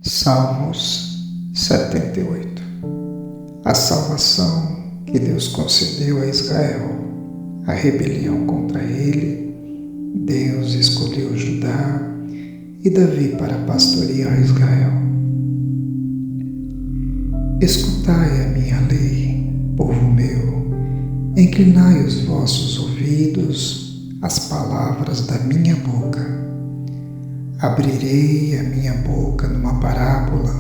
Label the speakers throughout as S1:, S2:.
S1: Salmos 78. A salvação que Deus concedeu a Israel, a rebelião contra ele, Deus escolheu Judá e Davi para pastorear Israel. Escutai a minha lei, povo meu, inclinai os vossos ouvidos às palavras da minha boca. Abrirei a minha boca numa parábola,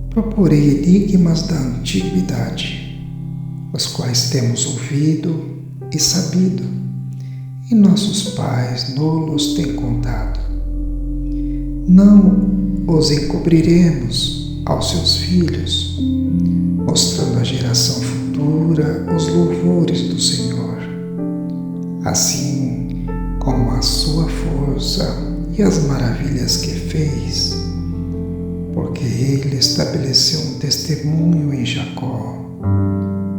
S1: proporei enigmas da antiguidade, os quais temos ouvido e sabido, e nossos pais nos têm contado. Não os encobriremos aos seus filhos, mostrando à geração futura os louvores do Senhor, assim como a sua força e as maravilhas que fez, porque ele estabeleceu um testemunho em Jacó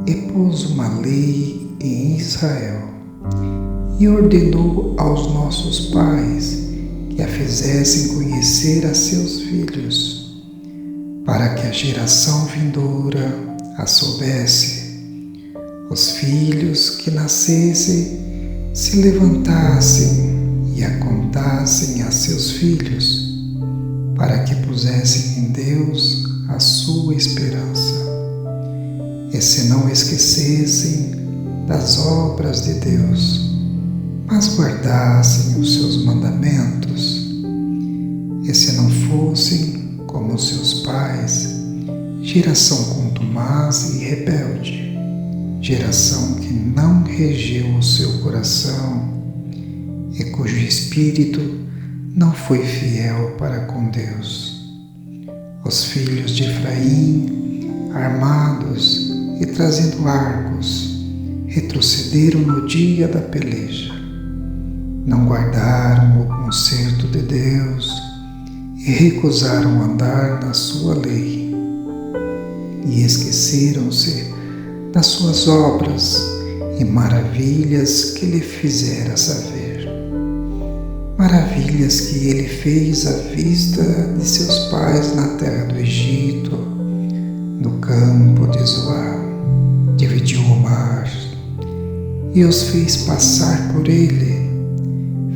S1: e pôs uma lei em Israel, e ordenou aos nossos pais que a fizessem conhecer a seus filhos, para que a geração vindoura a soubesse. Os filhos que nascessem se levantassem e a contassem a seus filhos, para que pusessem em Deus a sua esperança, e se não esquecessem das obras de Deus, mas guardassem os seus mandamentos, e se não fossem como seus pais, geração contumaz e rebelde, geração que não regeu o seu coração, e cujo espírito não foi fiel para com Deus. Os filhos de Efraim, armados e trazendo arcos, retrocederam no dia da peleja. Não guardaram o concerto de Deus e recusaram andar na sua lei. E esqueceram-se das suas obras e maravilhas que lhe fizera saber. Maravilhas que ele fez à vista de seus pais na terra do Egito, no campo de Zoar. Dividiu o mar e os fez passar por ele.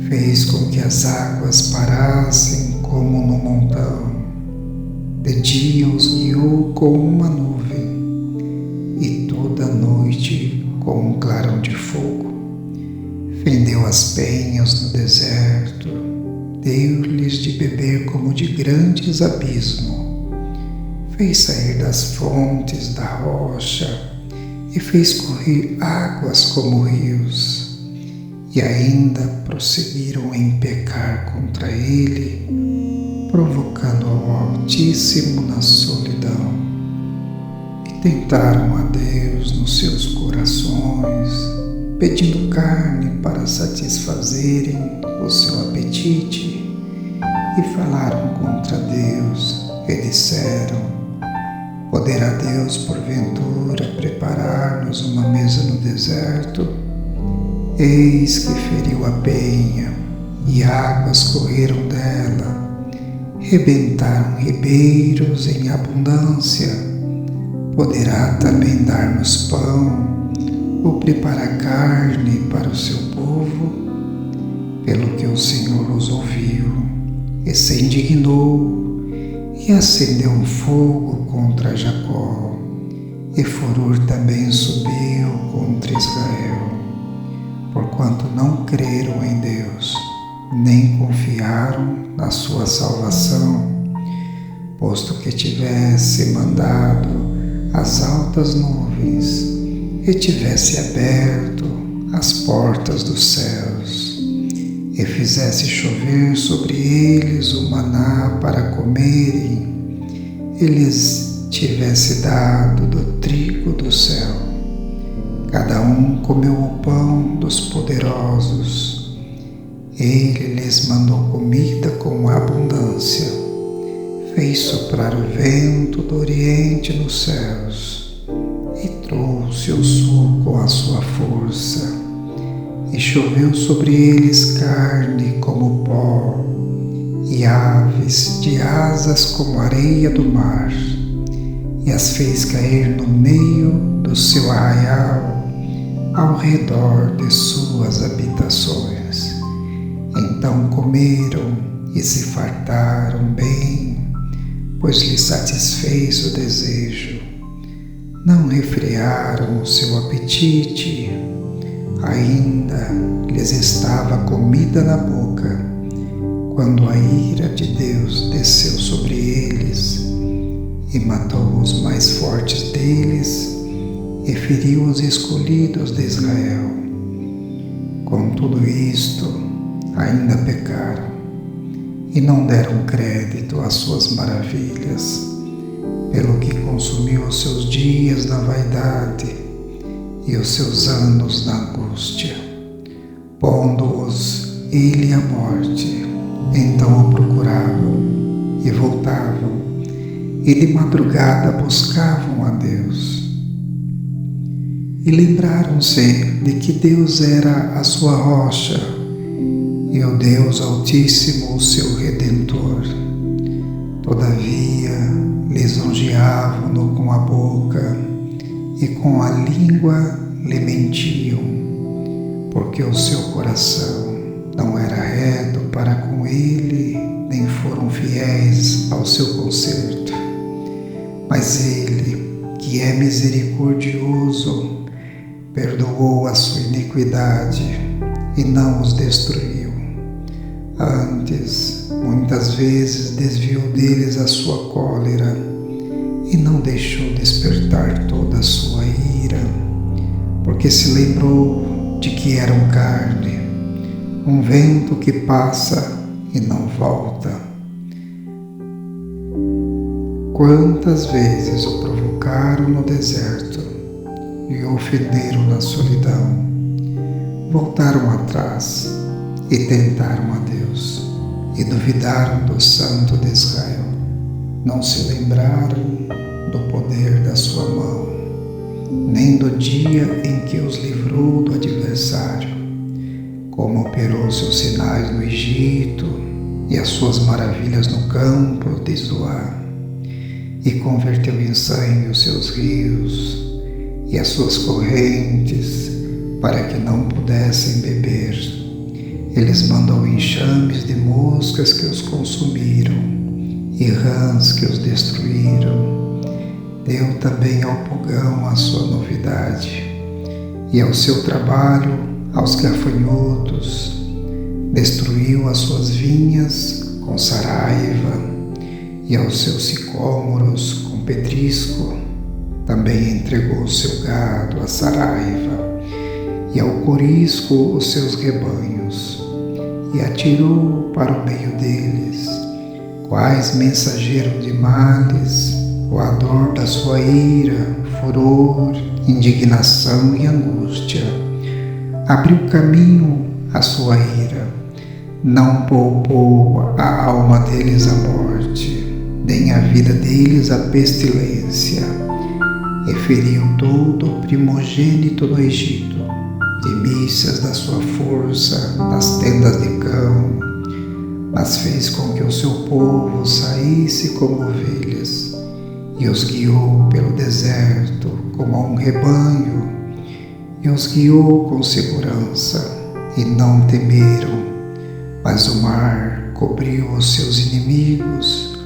S1: Fez com que as águas parassem como no montão. De dia os guiou com uma nuvem e toda noite com um clarão de fogo. Fendeu as penhas no deserto, deu-lhes de beber como de grandes abismos. Fez sair das fontes da rocha e fez correr águas como rios. E ainda prosseguiram em pecar contra ele, provocando ao Altíssimo na solidão. E tentaram a Deus nos seus corações, pedindo carne para satisfazerem o seu apetite, e falaram contra Deus e disseram: poderá Deus porventura preparar-nos uma mesa no deserto? Eis que feriu a penha e águas correram dela, rebentaram ribeiros em abundância. Poderá também dar-nos pão ou preparar carne para o seu povo? Pelo que o Senhor os ouviu e se indignou e acendeu um fogo contra Jacó, e furor também subiu contra Israel, porquanto não creram em Deus, nem confiaram na sua salvação, posto que tivesse mandado as altas nuvens e tivesse aberto as portas dos céus, e fizesse chover sobre eles o maná para comerem, e lhes tivesse dado do trigo do céu. Cada um comeu o pão dos poderosos. Ele lhes mandou comida com abundância. Fez soprar o vento do oriente nos céus e trouxe o sul com a sua força. E choveu sobre eles carne como pó, e e aves de asas como a areia do mar, e as fez cair no meio do seu arraial, ao redor de suas habitações. Então comeram e se fartaram bem, pois lhes satisfez o desejo. Não refrearam o seu apetite, ainda lhes estava comida na boca, quando a ira de Deus desceu sobre eles e matou os mais fortes deles e feriu os escolhidos de Israel. Com tudo isto, ainda pecaram e não deram crédito às suas maravilhas, pelo que consumiu os seus dias na vaidade e os seus anos na angústia, pondo-os ele à morte. Então o procuravam e voltavam, e de madrugada buscavam a Deus. E lembraram-se de que Deus era a sua rocha, e o Deus Altíssimo o seu Redentor. Todavia lisonjeavam-no com a boca, e com a língua lhe mentiam, porque o seu coração não era reto para com ele, nem foram fiéis ao seu conserto. Mas ele, que é misericordioso, perdoou a sua iniquidade e não os destruiu. Antes, muitas vezes desviou deles a sua cólera e não deixou despertar toda a sua ira, porque se lembrou de que eram carne, um vento que passa e não volta. Quantas vezes o provocaram no deserto e o ofenderam na solidão, voltaram atrás e tentaram a Deus e duvidaram do Santo de Israel. Não se lembraram do poder da sua mão, nem do dia em que os livrou do adversário, como operou seus sinais no Egito e as suas maravilhas no campo de Zoar, e converteu em sangue os seus rios e as suas correntes, para que não pudessem beber. Eles mandou enxames de moscas que os consumiram e rãs que os destruíram. Deu também ao pulgão a sua novidade, e ao seu trabalho aos gafanhotos. Destruiu as suas vinhas com saraiva, e aos seus sicômoros com pedrisco. Também entregou o seu gado à saraiva, e ao corisco os seus rebanhos, e atirou para o meio deles, quais mensageiros de males, o ardor da sua ira, furor, indignação e angústia. Abriu caminho à sua ira, não poupou a alma deles à morte, nem a vida deles à pestilência, e feriu todo o primogênito no Egito, primícias da sua força nas tendas de cão, mas fez com que o seu povo saísse como ovelhas, e os guiou pelo deserto como a um rebanho, e os guiou com segurança, e não temeram. Mas o mar cobriu os seus inimigos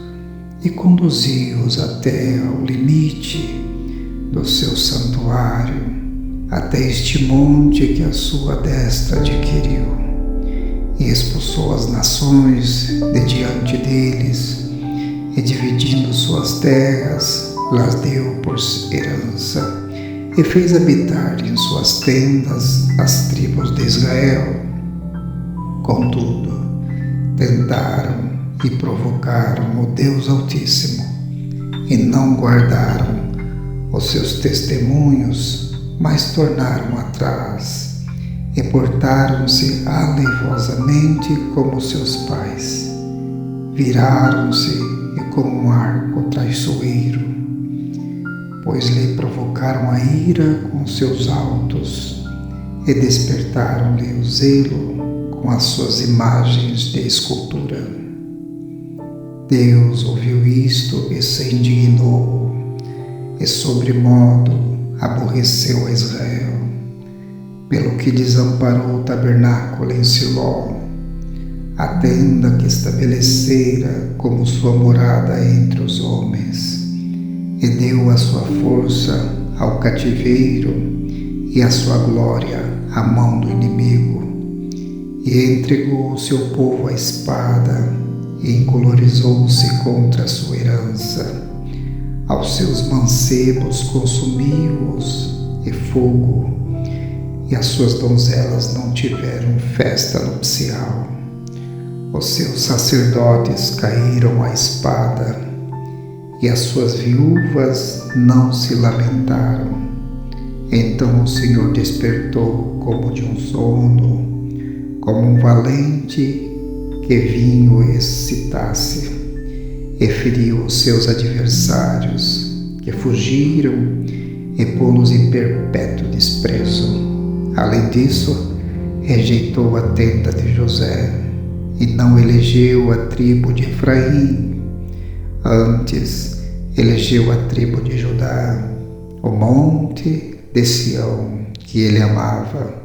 S1: e conduziu-os até ao limite do seu santuário, até este monte que a sua destra adquiriu, e expulsou as nações de diante deles, e dividindo suas terras, las deu por herança, e fez habitar em suas tendas as tribos de Israel. Contudo, tentaram e provocaram o Deus Altíssimo, e não guardaram os seus testemunhos, mas tornaram atrás, e portaram-se aleivosamente como seus pais. Viraram-se e como um arco traiçoeiro, pois lhe provocaram a ira com seus altos, e despertaram-lhe o zelo com as suas imagens de escultura. Deus ouviu isto e se indignou, e sobremodo aborreceu a Israel, pelo que desamparou o tabernáculo em Siló, a tenda que estabelecera como sua morada entre os homens, e deu a sua força ao cativeiro e a sua glória à mão do inimigo, e entregou o seu povo à espada, e encolorizou-se contra a sua herança. Aos seus mancebos consumiu-os e fogo, e as suas donzelas não tiveram festa nupcial. Os seus sacerdotes caíram à espada, e as suas viúvas não se lamentaram. Então o Senhor despertou como de um sono, como um valente que vinho excitasse, e feriu os seus adversários, que fugiram, e pô-los em perpétuo desprezo. Além disso, rejeitou a tenda de José, e não elegeu a tribo de Efraim. Antes, elegeu a tribo de Judá, o monte de Sião, que ele amava,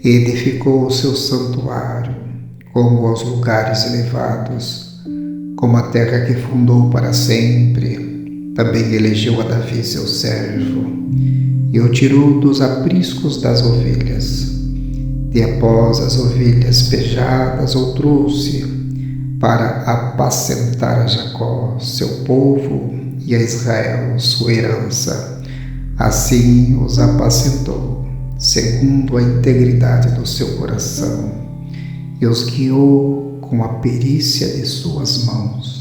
S1: e edificou o seu santuário, como aos lugares elevados, como a terra que fundou para sempre. Também elegeu a Davi seu servo, e o tirou dos apriscos das ovelhas. De após as ovelhas pejadas o trouxe, para apacentar a Jacó, seu povo, e a Israel, sua herança. Assim os apacentou, segundo a integridade do seu coração, e os guiou com a perícia de suas mãos.